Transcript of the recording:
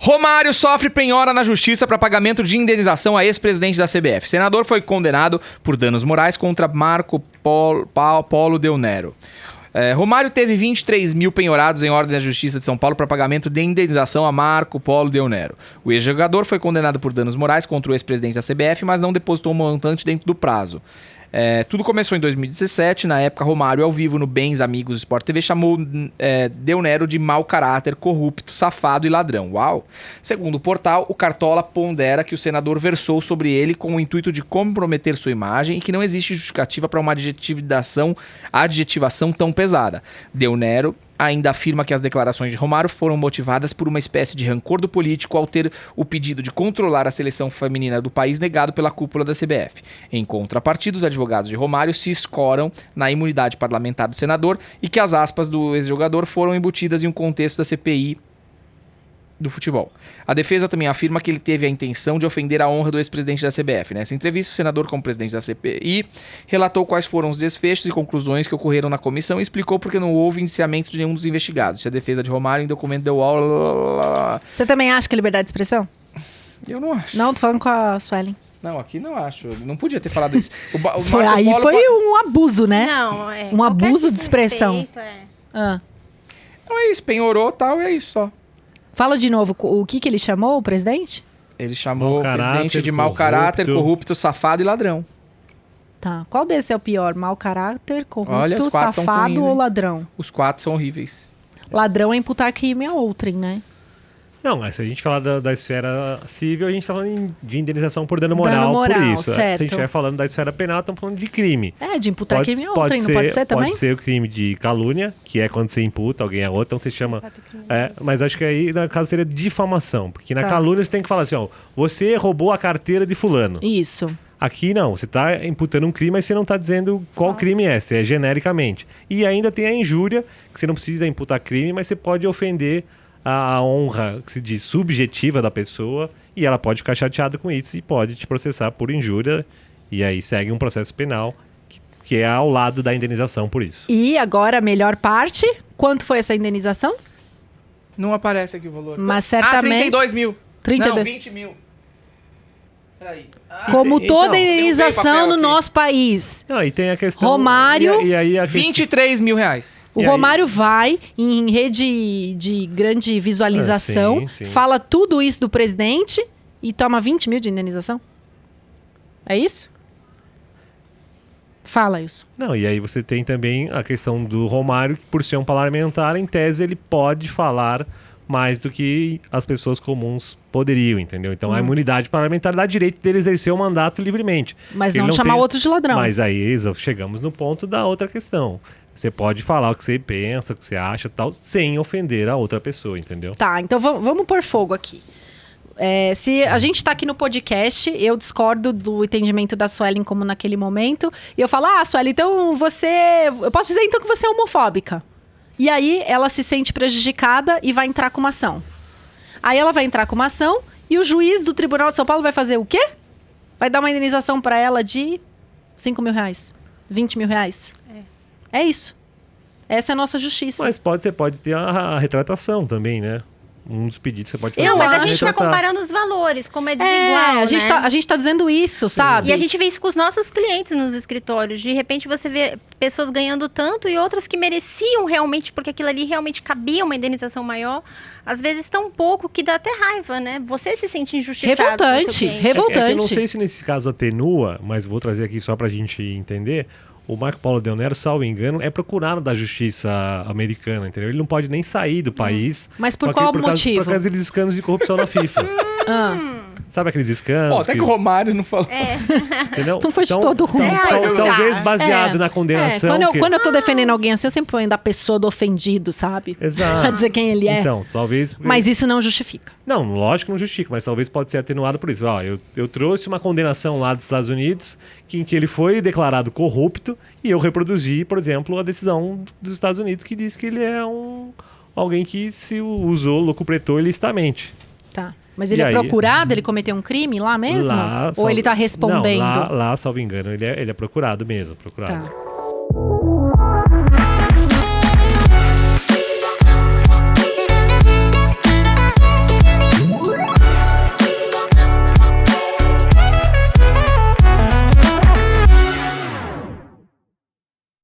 Romário sofre penhora na justiça para pagamento de indenização a ex-presidente da CBF. Senador foi condenado por danos morais contra Marco Polo Del Nero. Romário teve 23 mil penhorados em ordem da Justiça de São Paulo para pagamento de indenização a Marco Polo Del Nero. O ex-jogador foi condenado por danos morais contra o ex-presidente da CBF, mas não depositou o montante dentro do prazo. Tudo começou em 2017, na época Romário, ao vivo no Bens Amigos Sport TV, chamou Del Nero de mau caráter, corrupto, safado e ladrão. Uau! Segundo o portal, o Cartola pondera que o senador versou sobre ele com o intuito de comprometer sua imagem e que não existe justificativa para uma adjetivação tão pesada. Del Nero ainda afirma que as declarações de Romário foram motivadas por uma espécie de rancor do político ao ter o pedido de controlar a seleção feminina do país negado pela cúpula da CBF. Em contrapartida, os advogados de Romário se escoram na imunidade parlamentar do senador e que as aspas do ex-jogador foram embutidas em um contexto da CPI do futebol. A defesa também afirma que ele teve a intenção de ofender a honra do ex-presidente da CBF. Nessa entrevista, o senador, como presidente da CPI, relatou quais foram os desfechos e conclusões que ocorreram na comissão e explicou porque não houve indiciamento de nenhum dos investigados. A defesa de Romário em documento deu... Você também acha que é liberdade de expressão? Eu não acho. Não, tô falando com a Suelen. Não, aqui não acho. Não podia ter falado isso. Aí foi um abuso, né? Não, um abuso de expressão. Então é isso, penhorou e tal, é isso só. Fala de novo, o que ele chamou, o presidente? Ele chamou o presidente de mau caráter, corrupto, safado e ladrão. Tá. Qual desses é o pior? Mau caráter, corrupto, Olha, safado ou ladrão? Os 4 são horríveis. Ladrão é imputar crime a outrem, né? Não, mas se a gente falar da esfera civil, a gente tá falando de indenização por dano moral por isso. Certo. Se a gente estiver falando da esfera penal, estamos falando de crime. De imputar crime a outrem, não pode ser também? Pode ser o crime de calúnia, que é quando você imputa alguém a outro, então você chama... mas acho que aí, no caso, seria difamação. Porque na calúnia você tem que falar assim, ó, você roubou a carteira de fulano. Isso. Aqui não, você está imputando um crime, mas você não está dizendo qual crime é, você é genericamente. E ainda tem a injúria, que você não precisa imputar crime, mas você pode ofender a honra, que se diz, subjetiva da pessoa, e ela pode ficar chateada com isso e pode te processar por injúria, e aí segue um processo penal que é ao lado da indenização por isso. E agora a melhor parte, quanto foi essa indenização? Não aparece aqui o valor. Mas certamente... 32 mil. 32. Não, 20 mil. Peraí. Como toda indenização no nosso país. Não, e tem a questão... Romário... E aí 23 mil reais. O Romário vai em rede de grande visualização, sim. fala tudo isso do presidente e toma 20 mil de indenização? É isso? Fala isso. Não, e aí você tem também a questão do Romário, que por ser um parlamentar, em tese ele pode falar mais do que as pessoas comuns poderiam, entendeu? Então a imunidade parlamentar dá direito dele exercer o mandato livremente. Mas não chamar outro de ladrão. Mas aí chegamos no ponto da outra questão. Você pode falar o que você pensa, o que você acha tal, sem ofender a outra pessoa, entendeu? Tá, então vamos pôr fogo aqui. Se a gente tá aqui no podcast, eu discordo do entendimento da Suelen como naquele momento, e eu falo, Suelen, então eu posso dizer então que você é homofóbica. E aí ela se sente prejudicada e vai entrar com uma ação. Aí ela vai entrar com uma ação e o juiz do Tribunal de São Paulo vai fazer o quê? Vai dar uma indenização para ela de 5 mil reais, 20 mil reais. É isso. Essa é a nossa justiça. Mas você pode ter a retratação também, né? Um dos pedidos que você pode fazer. Mas a gente está comparando os valores, como é desigual, a gente tá dizendo isso, sabe? E a gente vê isso com os nossos clientes nos escritórios. De repente você vê pessoas ganhando tanto e outras que mereciam realmente, porque aquilo ali realmente cabia uma indenização maior. Às vezes tão pouco que dá até raiva, né? Você se sente injustiçado. Revoltante. Eu não sei se nesse caso atenua, mas vou trazer aqui só pra gente entender. O Marco Polo Del Nero, salvo engano, é procurado da justiça americana, entendeu? Ele não pode nem sair do país. Mas por qual motivo? Por causa daqueles escândalos de corrupção na FIFA. Sabe aqueles escândalos? Até que o Romário não falou. Entendeu? Não foi de todo ruim. Talvez baseado na condenação. Quando eu tô defendendo alguém assim, eu sempre ponho da pessoa do ofendido, sabe? Exato. Pra dizer quem ele é. Então, talvez... Mas isso não justifica. Não, lógico que não justifica, mas talvez pode ser atenuado por isso. Eu trouxe uma condenação lá dos Estados Unidos, em que ele foi declarado corrupto, e eu reproduzi, por exemplo, a decisão dos Estados Unidos que diz que ele é alguém que se usou, lucrupretou ilicitamente. Tá. Mas ele procurado? Ele cometeu um crime lá mesmo? Ou ele tá respondendo? Não, lá, salvo engano, ele é procurado mesmo. Tá.